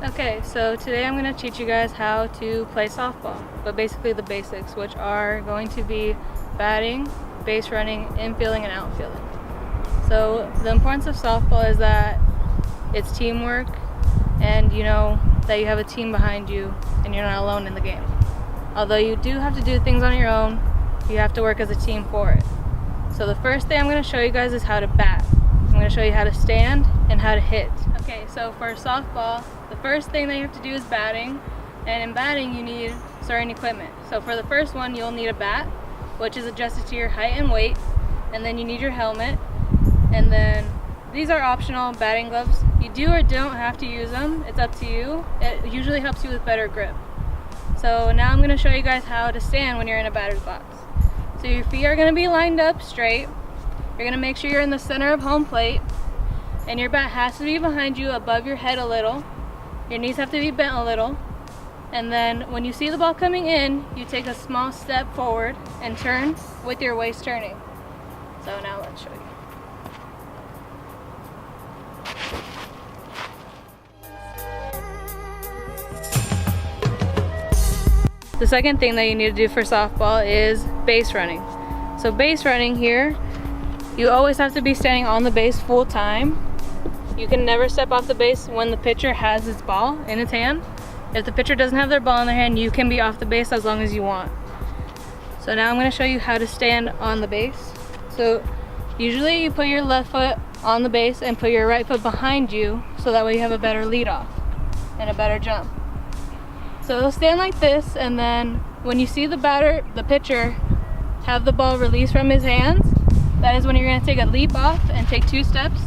Okay, so today I'm going to teach you guys how to play softball, but basically the basics, which are going to be batting, base running, infielding, and outfielding. So the importance of softball is that it's teamwork, and you know that you have a team behind you and you're not alone in the game. Although you do have to do things on your own, you have to work as a team for it. So the first thing I'm going to show you guys is how to bat. I'm going to show you how to stand and how to hit. Okay, so for softball, the first thing that you have to do is batting, and in batting you need certain equipment. So for the first one, you'll need a bat, which is adjusted to your height and weight, and then you need your helmet, and then these are optional batting gloves. You do or don't have to use them, it's up to you. It usually helps you with better grip. So now I'm going to show you guys how to stand when you're in a batter's box. So your feet are going to be lined up straight. You're going to make sure you're in the center of home plate, and your bat has to be behind you above your head a little. Your knees have to be bent a little, and then when you see the ball coming in, you take a small step forward and turn with your waist turning. So now let's show you. The second thing that you need to do for softball is base running. So base running here, you always have to be standing on the base full time. You can never step off the base when the pitcher has his ball in his hand. If the pitcher doesn't have their ball in their hand, you can be off the base as long as you want. So now I'm going to show you how to stand on the base. So usually you put your left foot on the base and put your right foot behind you, so that way you have a better lead off and a better jump. So you'll stand like this, and then when you see the pitcher have the ball released from his hands, that is when you're going to take a leap off and take 2 steps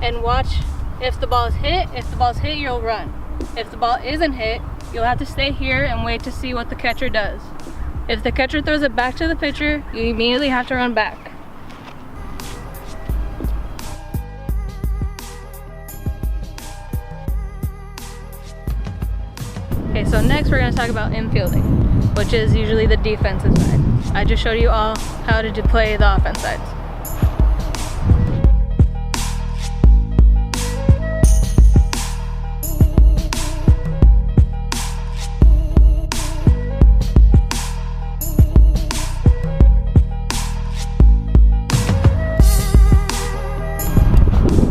and watch if the ball is hit. If the ball is hit, you'll run. If the ball isn't hit, you'll have to stay here and wait to see what the catcher does. If the catcher throws it back to the pitcher, you immediately have to run back. Okay, so next we're going to talk about infielding, which is usually the defensive side. I just showed you all how to play the offense sides.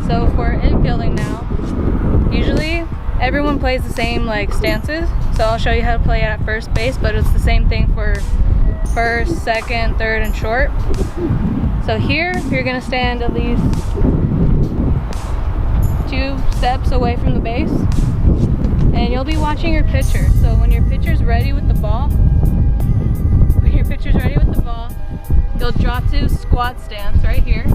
So for infielding now, usually everyone plays the same stances. So I'll show you how to play it at first base, but it's the same thing for first, second, third, and short. So here, you're going to stand at least 2 steps away from the base, and you'll be watching your pitcher. So when your pitcher's ready with the ball, you'll drop to squat stance right here.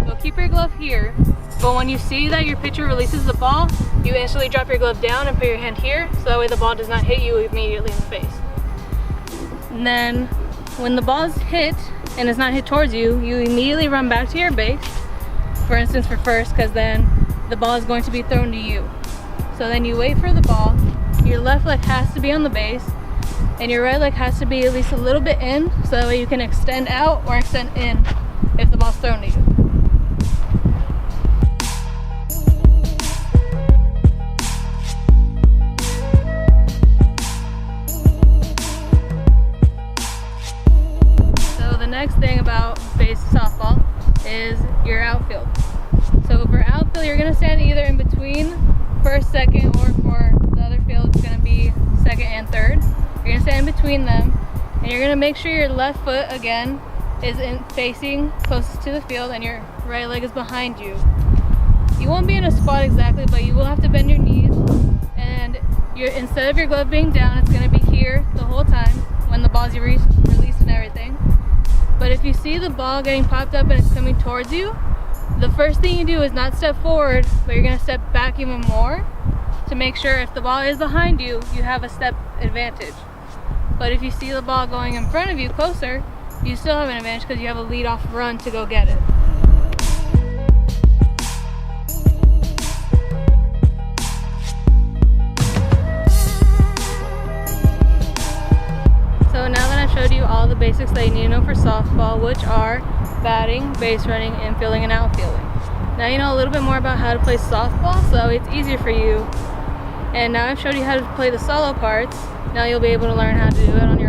You'll keep your glove here, but when you see that your pitcher releases the ball, you instantly drop your glove down and put your hand here, so that way the ball does not hit you immediately in the face. And then when the ball is hit and it's not hit towards you, you immediately run back to your base, for instance for first, because then the ball is going to be thrown to you. So then you wait for the ball, your left leg has to be on the base, and your right leg has to be at least a little bit in, so that way you can extend out or extend in if the ball's thrown to you. Next thing about base softball is your outfield. So for outfield, you're going to stand either in between first, second, or for the other field, it's going to be second and third. You're going to stand in between them, and you're going to make sure your left foot again is facing closest to the field and your right leg is behind you. You won't be in a spot exactly, but you will have to bend your knees, and instead of your glove being down, it's going to be here the whole time when the ball's released and everything. But if you see the ball getting popped up and it's coming towards you, the first thing you do is not step forward, but you're going to step back even more to make sure if the ball is behind you, you have a step advantage. But if you see the ball going in front of you closer, you still have an advantage because you have a lead-off run to go get it. So now that I've showed you all the basics that you need to know for softball, which are batting, base running, infielding, and outfielding. Now you know a little bit more about how to play softball, so it's easier for you And now I've showed you how to play the solo parts. Now you'll be able to learn how to do it on your